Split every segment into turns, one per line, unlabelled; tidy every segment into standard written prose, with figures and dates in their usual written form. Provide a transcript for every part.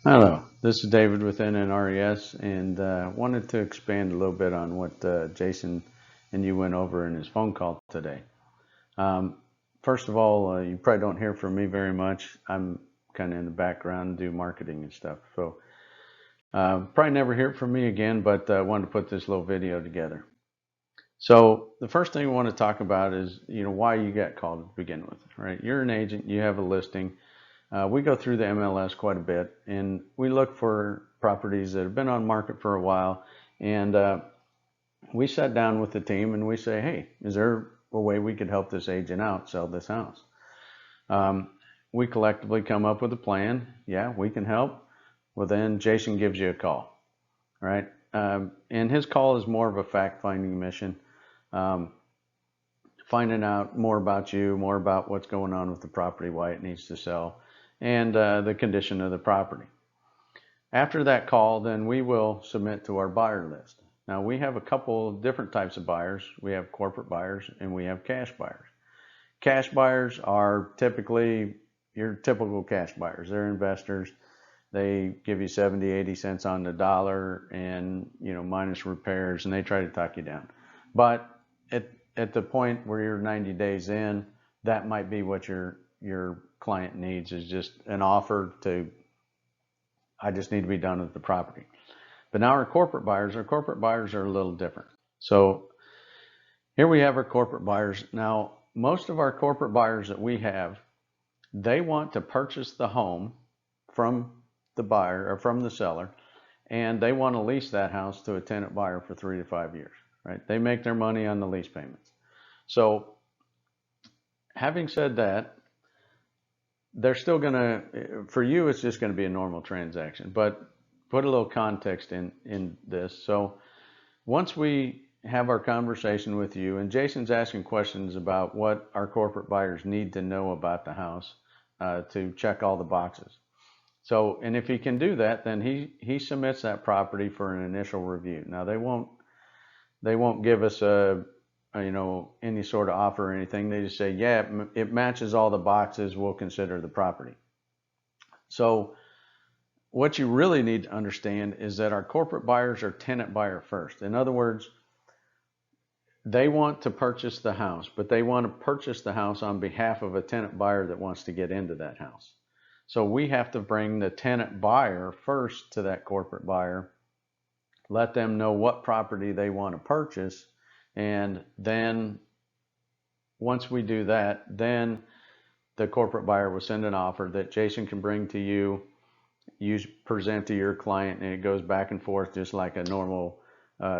Hello, this is David with NNRES, and wanted to expand a little bit on what Jason and you went over in his phone call today. Um, First of all, you probably don't hear from me very much. I'm kind of in the background, do marketing and stuff. So probably never hear from me again, but I wanted to put this little video together. So the first thing we want to talk about is, why you got called to begin with, right? You're an agent, you have a listing. We go through the MLS quite a bit, and we look for properties that have been on market for a while. And we sat down with the team and we say, hey, is there a way we could help this agent out sell this house? Um, we collectively come up with a plan. Yeah, we can help. Well, then Jason gives you a call, right? And his call is more of a fact-finding mission, um, finding out more about you, more about what's going on with the property, why it needs to sell, and the condition of the property. After that call, then we will submit to our buyer list. Now, we have a couple different types of buyers. We have corporate buyers and we have cash buyers. Cash buyers are typically your typical cash buyers. They're investors. They give you 70, 80 cents on the dollar and, minus repairs, and they try to talk you down. But at the point where you're 90 days in, that might be what your client needs, is just an offer to, I just need to be done with the property. But now our corporate buyers are a little different. So here we have our corporate buyers. Now, most of our corporate buyers that we have, they want to purchase the home from the buyer or from the seller, and they want to lease that house to a tenant buyer for 3 to 5 years, right? They make their money on the lease payments. So having said that, they're still going to, for you, it's just going to be a normal transaction. But put a little context in this. So once we have our conversation with you, and Jason's asking questions about what our corporate buyers need to know about the house to check all the boxes. So, and if he can do that, then he submits that property for an initial review. Now they won't give us any sort of offer or anything. They just say, yeah, it matches all the boxes. We'll consider the property. So what you really need to understand is that our corporate buyers are tenant buyer first. In other words, they want to purchase the house, but they want to purchase the house on behalf of a tenant buyer that wants to get into that house. So we have to bring the tenant buyer first to that corporate buyer, let them know what property they want to purchase, and then once we do that, then the corporate buyer will send an offer that Jason can bring to you, you present to your client, and it goes back and forth just like a normal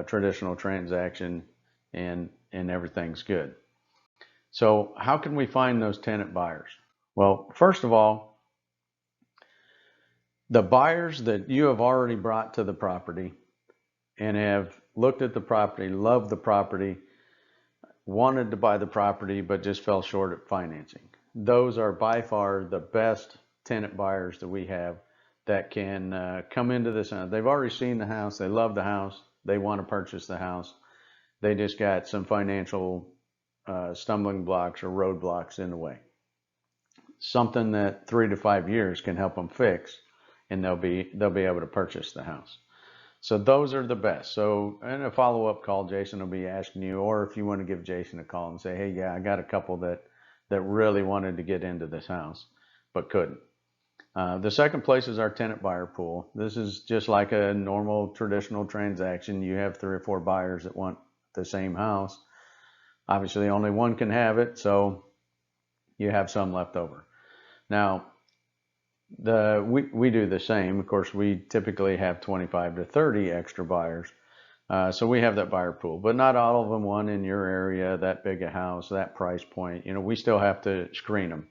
traditional transaction, and everything's good. So how can we find those tenant buyers? Well, first of all, the buyers that you have already brought to the property and have looked at the property, loved the property, wanted to buy the property, but just fell short at financing. Those are by far the best tenant buyers that we have that can come into this house. They've already seen the house. They love the house. They want to purchase the house. They just got some financial stumbling blocks or roadblocks in the way. Something that 3 to 5 years can help them fix, and they'll be able to purchase the house. So those are the best. So in a follow-up call, Jason will be asking you, or if you want to give Jason a call and say, hey, yeah, I got a couple that really wanted to get into this house but couldn't. The second place is our tenant buyer pool. This is just like a normal traditional transaction. You have 3 or 4 buyers that want the same house. Obviously, only one can have it, so you have some left over. Now, we do the same. Of course, we typically have 25 to 30 extra buyers. So we have that buyer pool, but not all of them want in your area, that big a house, that price point. We still have to screen them.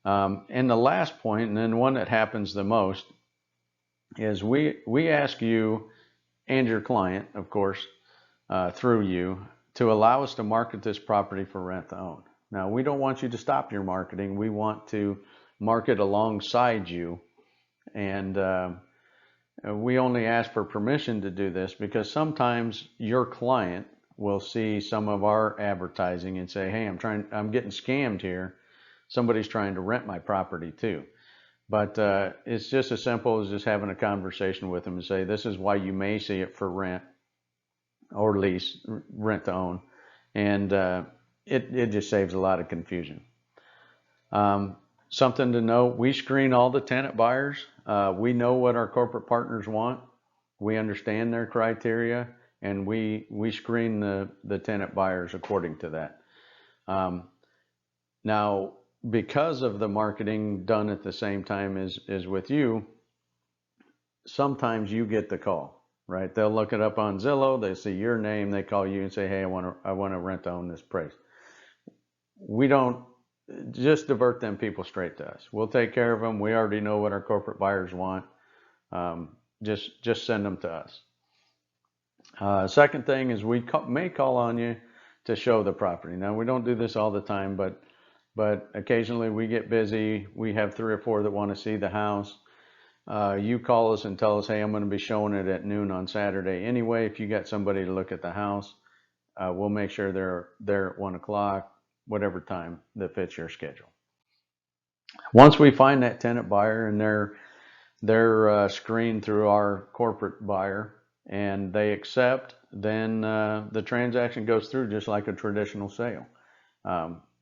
And the last point, and then one that happens the most, is we ask you and your client, of course, through you, to allow us to market this property for rent to own. Now, we don't want you to stop your marketing. We want to market alongside you, and we only ask for permission to do this because sometimes your client will see some of our advertising and say, hey, I'm getting scammed here. Somebody's trying to rent my property too. But it's just as simple as just having a conversation with them and say, this is why you may see it for rent or lease, rent to own. And it just saves a lot of confusion. Something to know, we screen all the tenant buyers. We know what our corporate partners want. We understand their criteria, and we screen the tenant buyers according to that. Now, because of the marketing done at the same time as with you, sometimes you get the call, right? They'll look it up on Zillow, they see your name, they call you and say, hey, I want to rent to own this place. We don't just divert them people straight to us. We'll take care of them. We already know what our corporate buyers want. Just send them to us. Second thing is we may call on you to show the property. Now we don't do this all the time, but occasionally we get busy. We have 3 or 4 that want to see the house. You call us and tell us, hey, I'm going to be showing it at noon on Saturday. Anyway, if you got somebody to look at the house, we'll make sure they're there at 1 o'clock, whatever time that fits your schedule. Once we find that tenant buyer and they're screened through our corporate buyer and they accept, then the transaction goes through just like a traditional sale.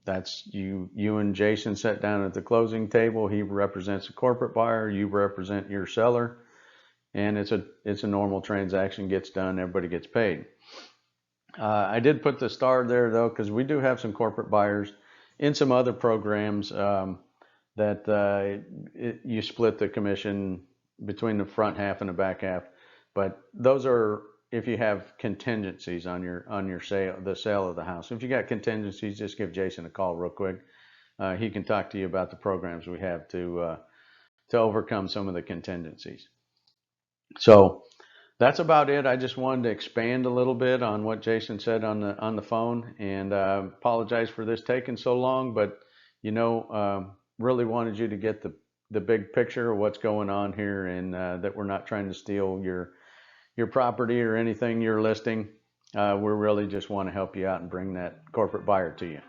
That's you and Jason sit down at the closing table. He represents a corporate buyer, you represent your seller, and it's a normal transaction, gets done, everybody gets paid. I did put the star there though, because we do have some corporate buyers in some other programs that you split the commission between the front half and the back half. But those are if you have contingencies on your sale, the sale of the house. If you got contingencies, just give Jason a call real quick. He can talk to you about the programs we have to overcome some of the contingencies. So that's about it. I just wanted to expand a little bit on what Jason said on the phone, and apologize for this taking so long, but really wanted you to get the big picture of what's going on here, and that we're not trying to steal your property or anything you're listing. We really just want to help you out and bring that corporate buyer to you.